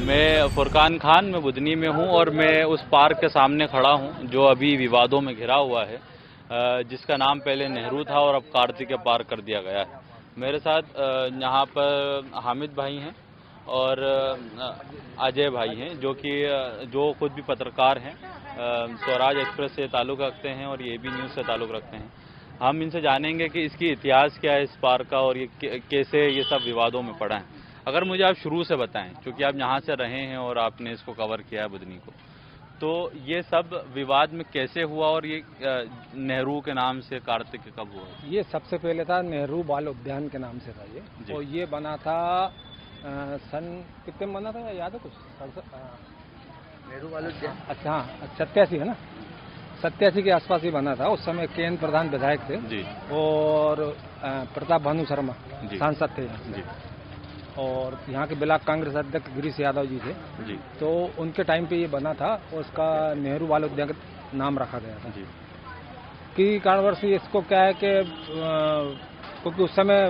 मैं फुरकान खान, मैं बुधनी में हूं और मैं उस पार्क के सामने खड़ा हूं जो अभी विवादों में घिरा हुआ है, जिसका नाम पहले नेहरू था और अब कार्तिकेय पार्क कर दिया गया है। मेरे साथ यहाँ पर हामिद भाई हैं और अजय भाई हैं, जो खुद भी पत्रकार हैं, स्वराज एक्सप्रेस से ताल्लुक़ रखते हैं और एबी न्यूज़ से ताल्लुक़ रखते हैं। हम इनसे जानेंगे कि इसकी इतिहास क्या है इस पार्क का और ये कैसे ये सब विवादों में पड़ा है। अगर मुझे आप शुरू से बताएं, क्योंकि आप यहाँ से रहे हैं और आपने इसको कवर किया है बुधनी को, तो ये सब विवाद में कैसे हुआ और ये नेहरू के नाम से कार्तिक कब हुआ? ये सबसे पहले था नेहरू बाल उद्यान के नाम से था ये, और ये बना था सन कितने में बना था याद है कुछ? नेहरू बाल उद्यान, अच्छा हाँ 87 है ना, 87 के आसपास ही बना था। उस समय केएन प्रधान विधायक थे जी, और प्रताप भानु शर्मा सांसद थे जी, और यहाँ के ब्लॉक कांग्रेस अध्यक्ष गिरीश यादव जी थे जी। तो उनके टाइम पे ये बना था और उसका नेहरू बाल उद्यान का नाम रखा गया था जी। कि कारणवश इसको क्या है कि क्योंकि उस समय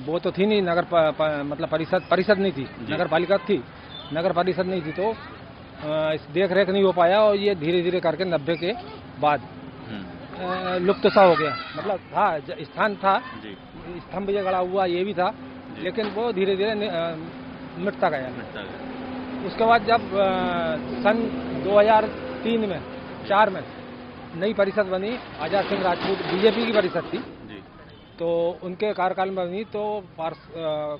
वो तो थी नहीं मतलब परिषद नहीं थी, नगर पालिका थी, नगर परिषद नहीं थी, तो इस देख रेख नहीं हो पाया और ये धीरे धीरे करके 90 के बाद लुप्त सा हो गया। मतलब था स्थान था, स्तंभ ये गड़ा हुआ ये भी था, लेकिन वो धीरे धीरे मिटता गया। उसके बाद जब सन 2003 में 4 में नई परिषद बनी, आजाद सिंह राजपूत बीजेपी की परिषद थी, तो उनके कार्यकाल में बनी, तो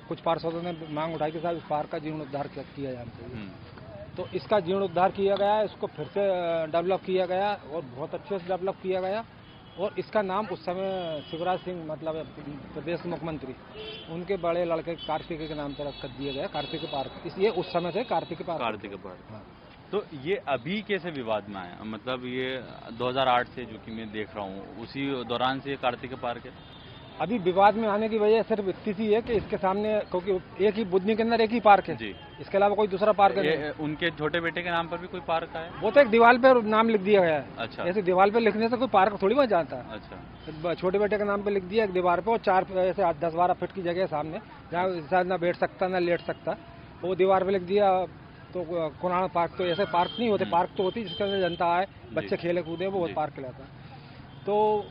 कुछ पार्षदों ने मांग उठाई कि साहब इस पार्क का जीर्णोद्धार किया जाना चाहिए। तो इसका जीर्णोद्धार किया गया, इसको फिर से डेवलप किया गया और बहुत अच्छे से डेवलप किया गया। और इसका नाम उस समय शिवराज सिंह मतलब प्रदेश मुख्यमंत्री, उनके बड़े लड़के कार्तिकेय के नाम पर रख दिया गया, कार्तिकेय पार्क। इसलिए उस समय से कार्तिकेय पार्क। हाँ। तो ये अभी कैसे विवाद में आया? मतलब ये 2008 से जो कि मैं देख रहा हूँ, उसी दौरान से कार्तिकेय पार्क है। अभी विवाद में आने की वजह सिर्फ इतनी सी है कि इसके सामने, क्योंकि एक ही बुधनी के अंदर एक ही पार्क है जी, इसके अलावा कोई दूसरा पार्क है। उनके छोटे बेटे के नाम पर भी कोई पार्क है? वो तो एक दीवार पे नाम लिख दिया गया है। अच्छा। ऐसे दीवार पे लिखने से कोई पार्क थोड़ी बन जाता है। अच्छा। छोटे बेटे के नाम पे लिख दिया एक दीवार पे, और 4 ऐसे 10-12 फीट की जगह सामने, जहाँ इंसान ना बैठ सकता ना लेट सकता, वो दीवार पे लिख दिया। तो कुरान पार्क, तो ऐसे पार्क नहीं होते, पार्क तो होती जिसके अंदर जनता आए, बच्चे खेले कूदे, वो पार्क कहलाता है। तो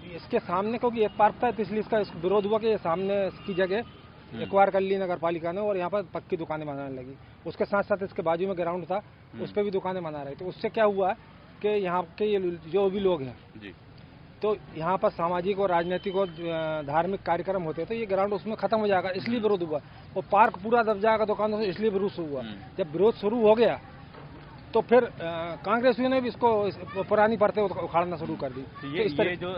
इसके सामने क्योंकि एक पार्क था, तो इसलिए इसका विरोध हुआ कि ये सामने इसकी जगह एक्वायर कर ली नगर पालिका ने और यहाँ पर पक्की दुकानें बनाने लगी। उसके साथ साथ इसके बाजू में ग्राउंड था, उस पर भी दुकानें बना रही। तो उससे क्या हुआ कि यहाँ के ये जो भी लोग हैं जी, तो यहाँ पर सामाजिक और राजनीतिक और धार्मिक कार्यक्रम होते हैं, तो ये ग्राउंड उसमें खत्म हो जाएगा, इसलिए विरोध हुआ। और पार्क पूरा दब जाएगा दुकानों से, इसलिए विरोध हुआ। जब विरोध शुरू हो गया तो फिर कांग्रेसियों ने भी इसको पुरानी परतें उखाड़ना शुरू कर दी। तो ये जो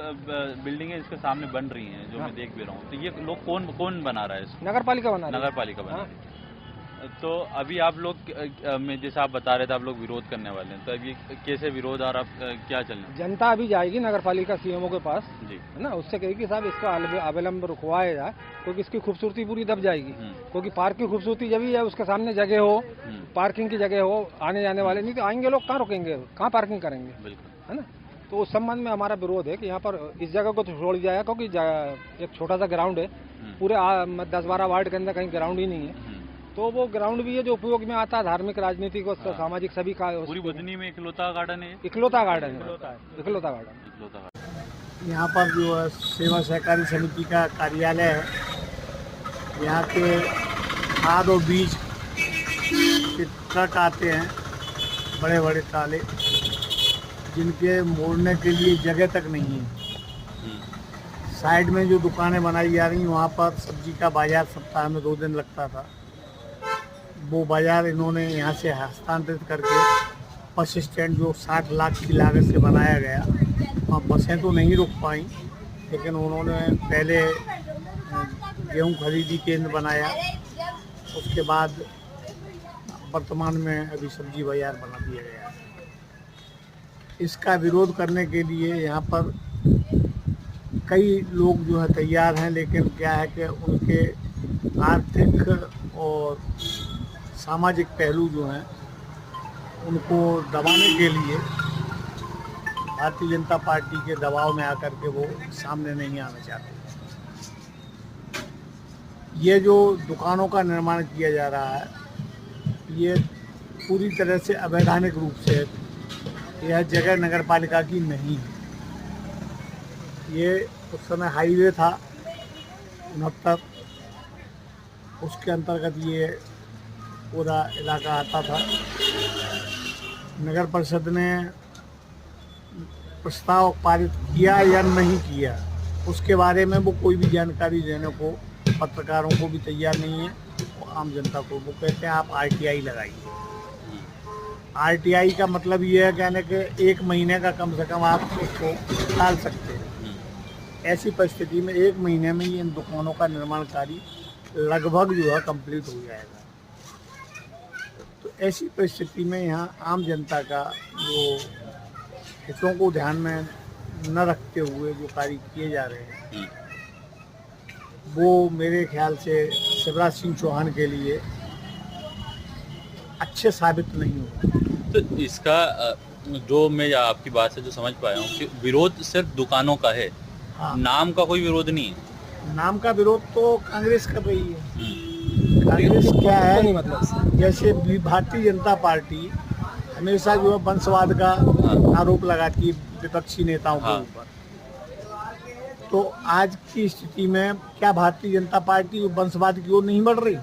बिल्डिंग है इसके सामने बन रही हैं, जो मैं देख भी रहा हूँ, तो ये लोग कौन बना रहा है इसको? नगर पालिका बना रही है। नगर पालिका बना रही है। तो अभी आप लोग, में जैसे आप बता रहे थे, आप लोग विरोध करने वाले हैं, तो अभी कैसे विरोध और आप क्या चलना? जनता अभी जाएगी नगर पालिका सीएमओ के पास जी, है ना, उससे कहेगी साहब इसका अविलंब रुकवाया जाए, क्योंकि इसकी खूबसूरती पूरी दब जाएगी। क्योंकि पार्क की खूबसूरती जब ही है, उसके सामने जगह हो, पार्किंग की जगह हो, आने जाने वाले, नहीं तो आएंगे लोग कहाँ रुकेंगे, कहाँ पार्किंग करेंगे, है ना। तो उस संबंध में हमारा विरोध है कि यहाँ पर इस जगह को तो छोड़ दिया जाए, क्योंकि एक छोटा सा ग्राउंड है, पूरे 10-12 वार्ड के अंदर कहीं ग्राउंड ही नहीं है। तो वो ग्राउंड भी है जो उपयोग में आता है, धार्मिक, राजनीतिक और सामाजिक सभी का। पूरी बुधनी में इकलौता गार्डन है, इकलौता गार्डन है, इकलौता गार्डन। यहाँ पर जो है सेवा सहकारी समिति का कार्यालय है, यहाँ के खाद और बीज के ट्रक आते हैं, बड़े बड़े ट्राले, जिनके मोड़ने के लिए जगह तक नहीं है। साइड में जो दुकानें बनाई जा रही हैं, वहाँ पर सब्जी का बाजार सप्ताह में 2 दिन लगता था। वो बाज़ार इन्होंने यहाँ से हस्तांतरित करके बस स्टैंड, जो 60 लाख की लागत से बनाया गया, वहाँ बसें तो नहीं रुक पाई, लेकिन उन्होंने पहले गेहूँ खरीदी केंद्र बनाया, उसके बाद वर्तमान में अभी सब्जी बाज़ार बना दिया गया। इसका विरोध करने के लिए यहाँ पर कई लोग जो है तैयार हैं, लेकिन क्या है कि उनके आर्थिक और सामाजिक पहलू जो हैं, उनको दबाने के लिए भारतीय जनता पार्टी के दबाव में आकर के वो सामने नहीं आना चाहते। ये जो दुकानों का निर्माण किया जा रहा है, ये पूरी तरह से अवैधानिक रूप से यह जगह नगर पालिका की नहीं है। ये उस समय हाईवे था 69, उसके अंतर्गत ये पूरा इलाका आता था। नगर परिषद ने प्रस्ताव पारित किया या नहीं किया उसके बारे में वो कोई भी जानकारी देने को पत्रकारों को भी तैयार नहीं है और आम जनता को। वो कहते हैं आप RTI लगाइए। RTI का मतलब ये है कहने के 1 महीने का कम से कम आप उसको टाल सकते हैं। ऐसी परिस्थिति में 1 महीने में ही इन दुकानों का निर्माण कार्य लगभग जो है कंप्लीट हो जाएगा। तो ऐसी परिस्थिति में यहाँ आम जनता का जो हितों को ध्यान में न रखते हुए जो कार्य किए जा रहे हैं वो मेरे ख्याल से शिवराज सिंह चौहान के लिए अच्छे साबित नहीं होगा। तो इसका जो मैं आपकी बात से जो समझ पाया हूँ कि विरोध सिर्फ दुकानों का है। हाँ। नाम का कोई विरोध नहीं है। नाम का विरोध तो कांग्रेस कर रही है। कांग्रेस क्या है, नहीं मतलब जैसे भारतीय जनता पार्टी हमेशा जो है वंशवाद का आरोप लगाती है विपक्षी नेताओं के ऊपर। तो आज की स्थिति में क्या भारतीय जनता पार्टी वंशवाद की ओर नहीं बढ़ रही?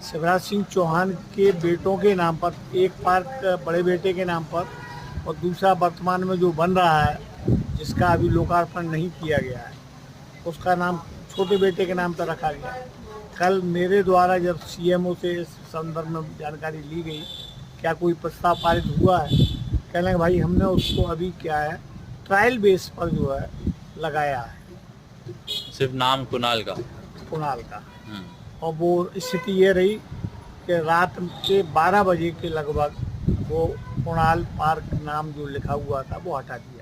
शिवराज सिंह चौहान के बेटों के नाम पर एक पार्क बड़े बेटे के नाम पर और दूसरा वर्तमान में जो बन रहा है जिसका अभी लोकार्पण नहीं किया गया है उसका नाम छोटे बेटे के नाम पर रखा गया। कल मेरे द्वारा जब CMO से इस संदर्भ में जानकारी ली गई क्या कोई प्रस्ताव पारित हुआ है, कहने कि भाई हमने उसको अभी क्या है ट्रायल बेस पर जो है लगाया है, सिर्फ नाम कुणाल का। और वो स्थिति ये रही कि रात के 12 बजे के लगभग वो कुणाल पार्क नाम जो लिखा हुआ था वो हटा दिया।